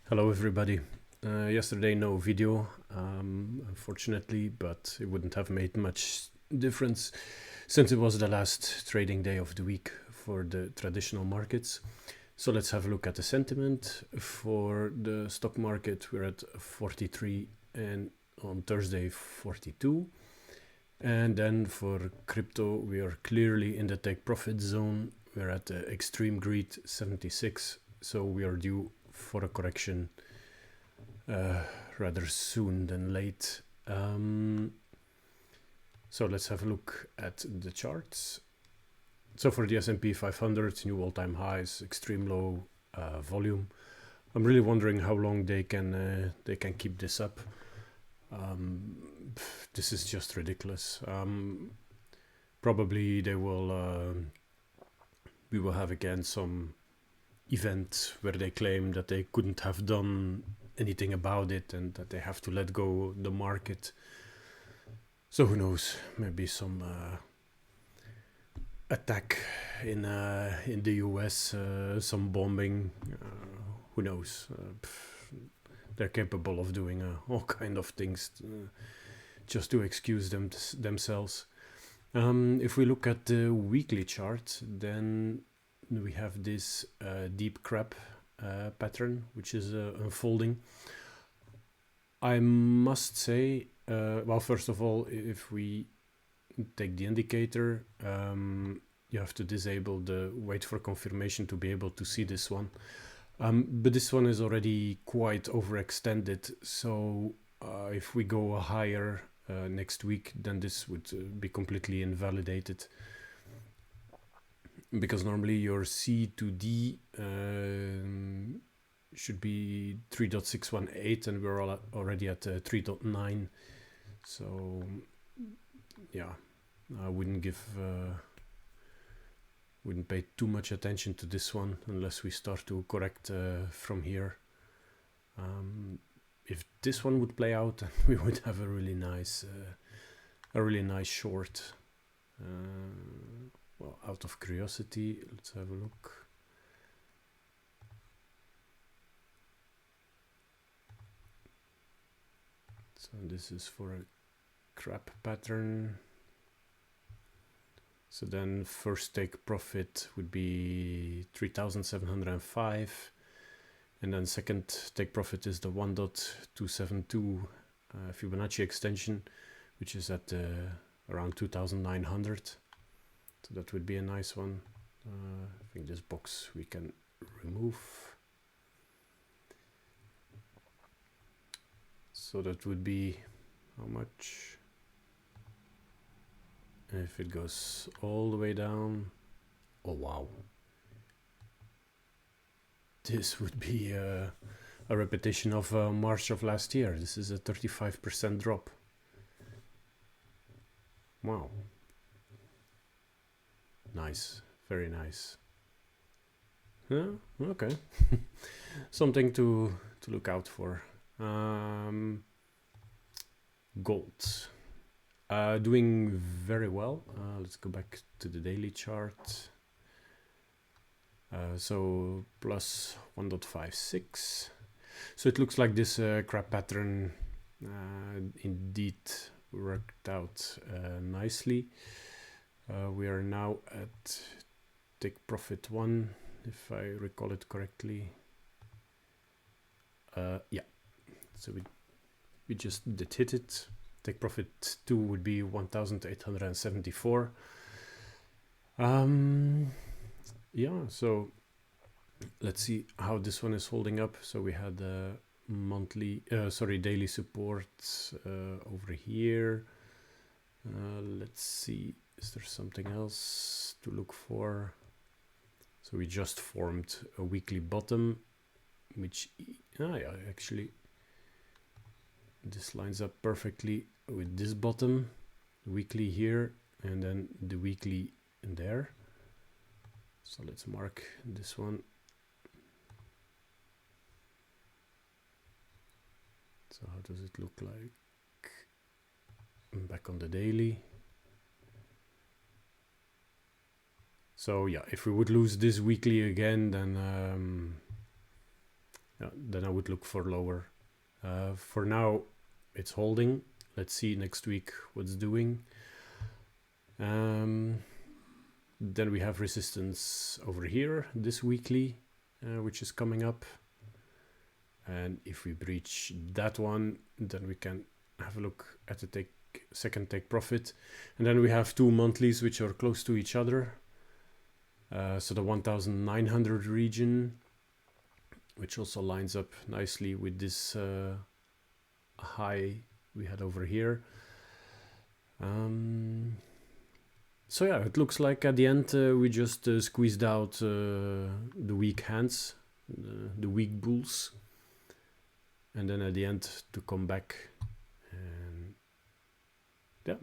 Hello everybody. Yesterday no video, unfortunately, but it wouldn't have made much difference since it was the last trading day of the week for the traditional markets. So let's have a look at the sentiment. For the stock market, we're at 43 and on Thursday 42. And then for crypto, we are clearly in the take profit zone. We're at the extreme greed 76. So we are due for a correction rather soon than late. So let's have a look at the charts. So for the S&P 500, new all-time highs, extreme low volume. I'm really wondering how long they can keep this up. This is just ridiculous. Probably they will. We will have again some event where they claim that they couldn't have done anything about it and that they have to let go the market. So who knows? Maybe some attack in the US, some bombing. Who knows? They're capable of doing all kind of things just to excuse themselves. If we look at the weekly chart, then we have this deep crab pattern, which is unfolding. I must say, well, first of all, if we take the indicator, you have to disable the wait for confirmation to be able to see this one. But this one is already quite overextended, so if we go higher next week, then this would be completely invalidated. Because normally your C to D should be 3.618 and we're already at 3.9. So yeah, I wouldn't pay too much attention to this one unless we start to correct from here. If this one would play out, then we would have a really nice short. Well, out of curiosity, let's have a look. So this is for a crab pattern. So then first take profit would be 3,705. And then second take profit is the 1.272 Fibonacci extension, which is at around 2,900. So that would be a nice one. I think this box we can remove. So that would be how much? If it goes all the way down, oh wow. This would be a repetition of March of last year. This is a 35% drop. Wow. Nice, very nice. Yeah, okay. Something to look out for. Gold. Doing very well. Let's go back to the daily chart. So plus 1.56. So it looks like this crab pattern indeed worked out nicely. We are now at take profit 1, if I recall it correctly. Yeah, so we just did hit it. Take profit 2 would be 1,874. Yeah, so let's see how this one is holding up. So we had daily support over here. Let's see, is there something else to look for? So we just formed a weekly bottom, which yeah, actually this lines up perfectly with this bottom, weekly here, and then the weekly in there. So let's mark this one. So how does it look like? Back on the daily. So yeah, if we would lose this weekly again, then then I would look for lower. For now, it's holding. Let's see next week what's doing. Then we have resistance over here, this weekly, which is coming up. And if we breach that one, then we can have a look at the second take profit. And then we have two monthlies which are close to each other. So the 1900 region, which also lines up nicely with this high we had over here. So yeah, it looks like at the end we just squeezed out the weak hands, the weak bulls, and then at the end to come back. And yeah,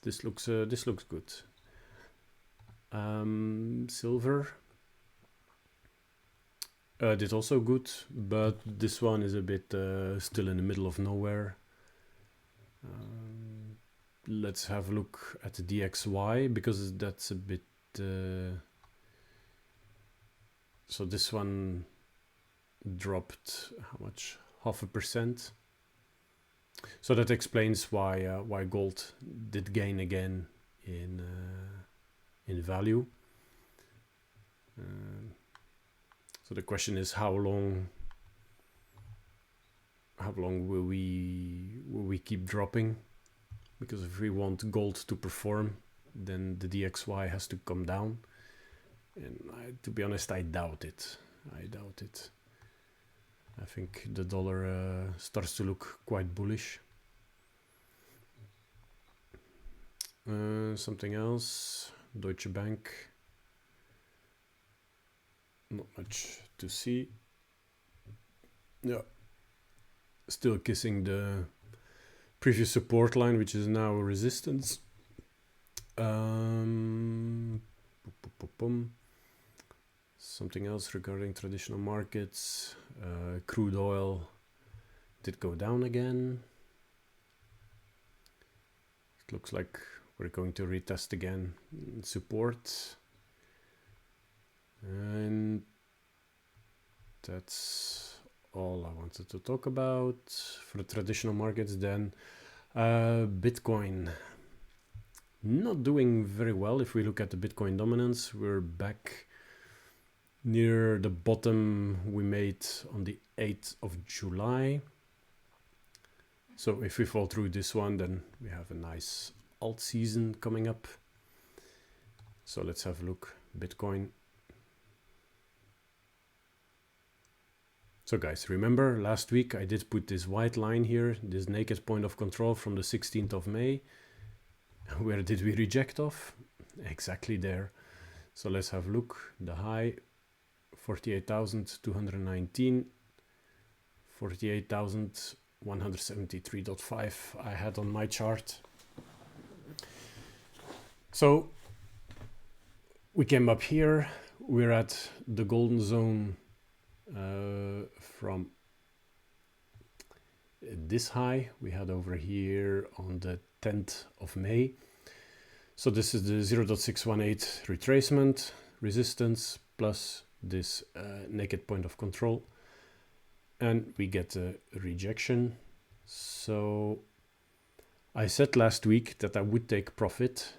this looks good. Silver did also good, but this one is a bit still in the middle of nowhere. Let's have a look at the DXY, because that's a bit so this one dropped how much? 0.5%. So that explains why gold did gain again in value. So the question is, how long will we keep dropping? Because if we want gold to perform, then the DXY has to come down. And to be honest, I doubt it. I think the dollar starts to look quite bullish. Something else, Deutsche Bank. Not much to see. Yeah, still kissing the previous support line, which is now resistance. Something else regarding traditional markets. Crude oil did go down again. It looks like we're going to retest again support. And that's all I wanted to talk about for the traditional markets. Then Bitcoin not doing very well. If we look at the Bitcoin dominance, we're back near the bottom we made on the 8th of July. So if we fall through this one, then we have a nice alt season coming up. So let's have a look. Bitcoin. So guys, remember last week I did put this white line here, this naked point of control from the 16th of May. Where did we reject off? Exactly there. So let's have a look. The high, 48,219, 48,173.5 I had on my chart. So we came up here, we're at the golden zone from this high we had over here on the 10th of May. So this is the 0.618 retracement resistance plus this naked point of control, and we get a rejection. So I said last week that I would take profit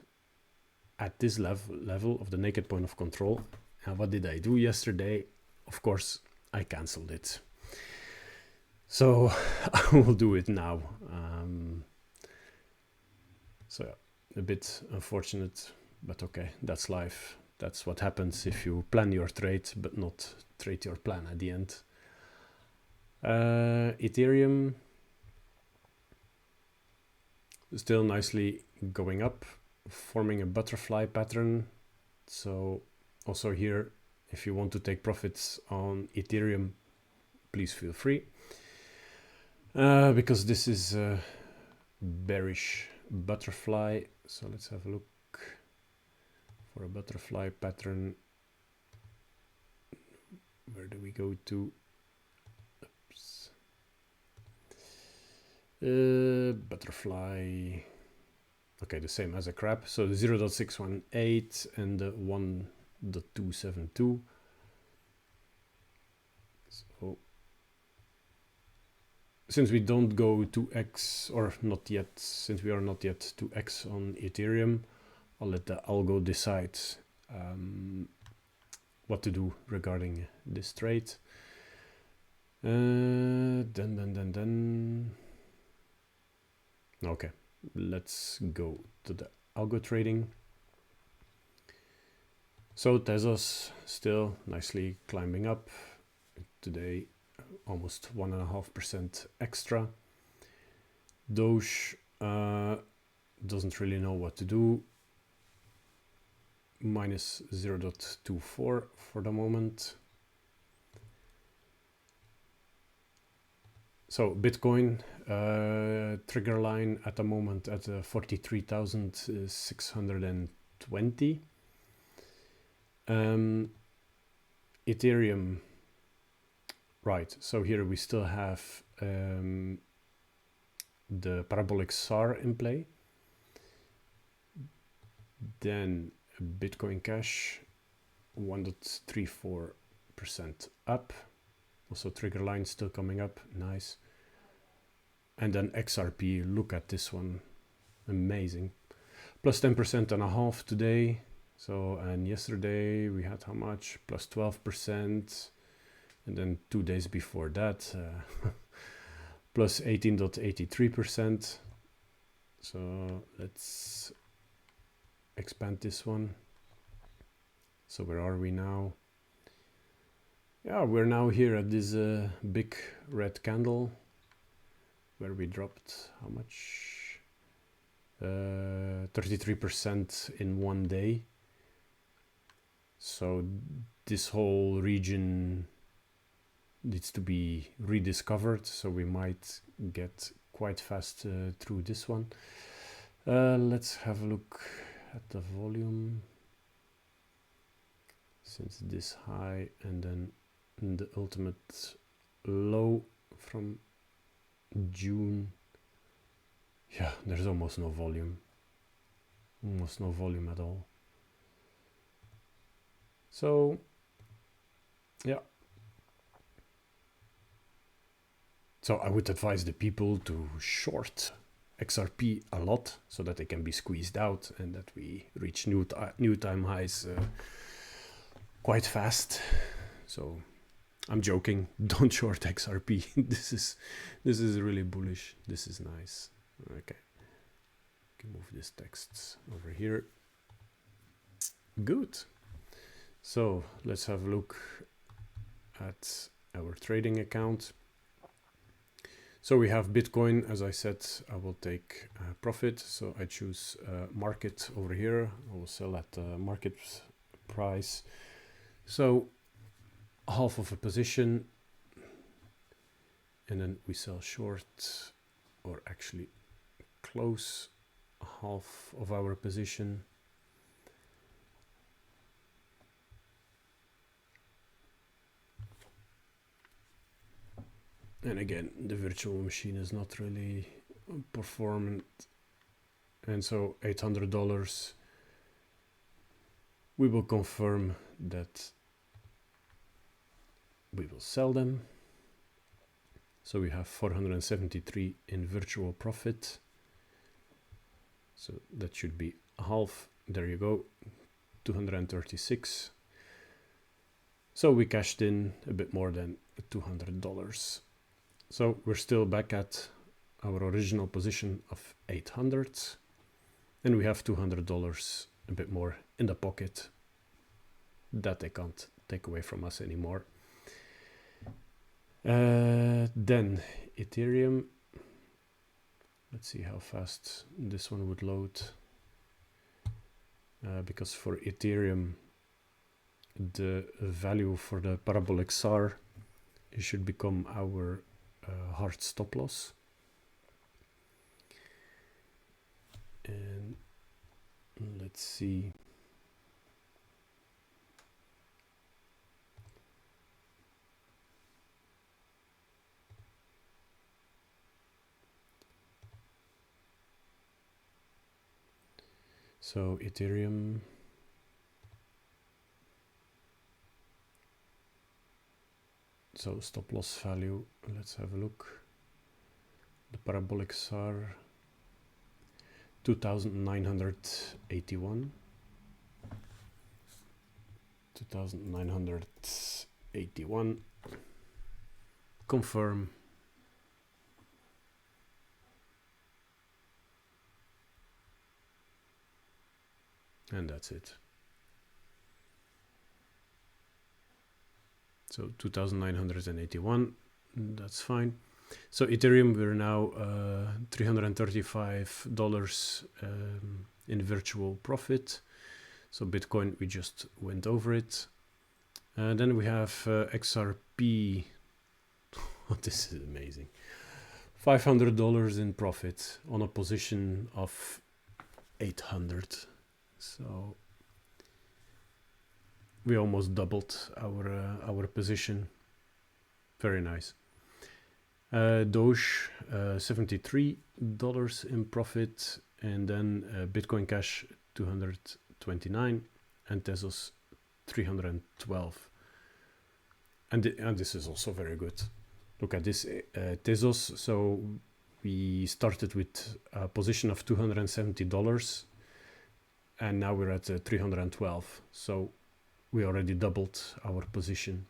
at this level of the naked point of control. And what did I do yesterday? Of course, I cancelled it. So I will do it now. So a bit unfortunate, but okay, that's life. That's what happens if you plan your trade, but not trade your plan at the end. Ethereum still nicely going up, forming a butterfly pattern. So also here, if you want to take profits on Ethereum, please feel free. Because this is a bearish butterfly. So let's have a look for a butterfly pattern. Where do we go to? Oops. Butterfly. Okay, the same as a crab. So the 0.618 and the 1.272. So since we don't go to X, or not yet, since we are not yet to X on Ethereum, I'll let the algo decide what to do regarding this trade. Then. Okay, let's go to the algo trading. So Tezos still nicely climbing up. Today, almost 1.5% extra. Doge doesn't really know what to do. Minus 0.24 for the moment. So Bitcoin trigger line at the moment at 43,620. Ethereum, right, so here we still have the parabolic SAR in play. Then Bitcoin Cash 1.34% up. Also trigger line still coming up, nice. And then XRP, look at this one, amazing. Plus 10.5% today. So, and yesterday we had how much? Plus 12%. And then 2 days before that, plus 18.83%. So let's expand this one. So where are we now? Yeah, we're now here at this big red candle where we dropped how much? 33% in 1 day. So this whole region needs to be rediscovered, so we might get quite fast through this one. Let's have a look at the volume. Since this high and then the ultimate low from June, yeah, there's almost no volume. Almost no volume at all. So, yeah. So I would advise the people to short XRP a lot so that they can be squeezed out and that we reach new time highs quite fast. So I'm joking. Don't short XRP. This is really bullish. This is nice. Okay. Can move this text over here. Good. So let's have a look at our trading account. So we have Bitcoin. As I said, I will take profit. So I choose market over here. I will sell at market price. So half of a position, and then we sell short, or actually close half of our position. And again, the virtual machine is not really performant. And so $800, we will confirm that we will sell them. So we have 473 in virtual profit. So that should be half. There you go, 236. So we cashed in a bit more than $200. So we're still back at our original position of 800, and we have $200, a bit more in the pocket that they can't take away from us anymore. Then Ethereum. Let's see how fast this one would load. Because for Ethereum, the value for the parabolic SAR, it should become our hard stop loss. And let's see. So Ethereum, so stop loss value, let's have a look. The parabolics are 2,981. 2,981. Confirm. And that's it. So 2,981, that's fine. So Ethereum, we're now $335 in virtual profit. So Bitcoin, we just went over it. Then we have XRP. This is amazing. $500 in profit on a position of 800. So we almost doubled our position. Very nice. Doge, $73 in profit, and then Bitcoin Cash 229, and Tezos 312. And this is also very good. Look at this Tezos. So we started with a position of $270, and now we're at 312. So we already doubled our position.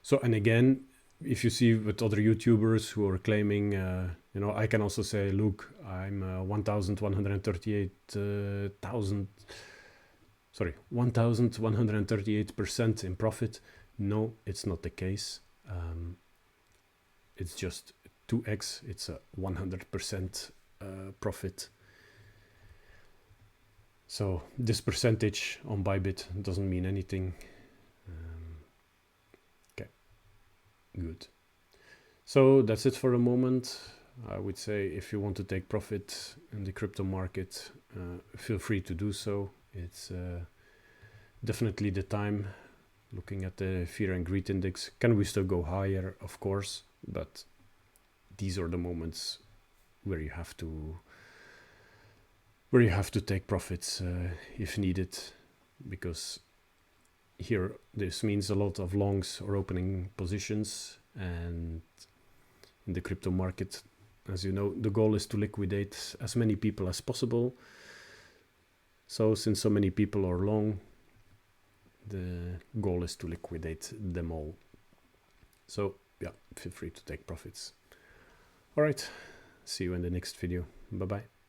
So, and again, if you see with other YouTubers who are claiming, you know, I can also say, look, I'm 1,138% in profit. No, it's not the case. It's just 2x. It's a 100% profit. So this percentage on Bybit doesn't mean anything. Okay, good. So that's it for the moment. I would say if you want to take profit in the crypto market, feel free to do so. It's definitely the time. Looking at the fear and greed index, can we still go higher? Of course, but these are the moments where you have to take profits if needed, because here this means a lot of longs or opening positions, and in the crypto market, as you know, the goal is to liquidate as many people as possible. So since so many people are long, the goal is to liquidate them all. So yeah, feel free to take profits. All right, see you in the next video. Bye bye.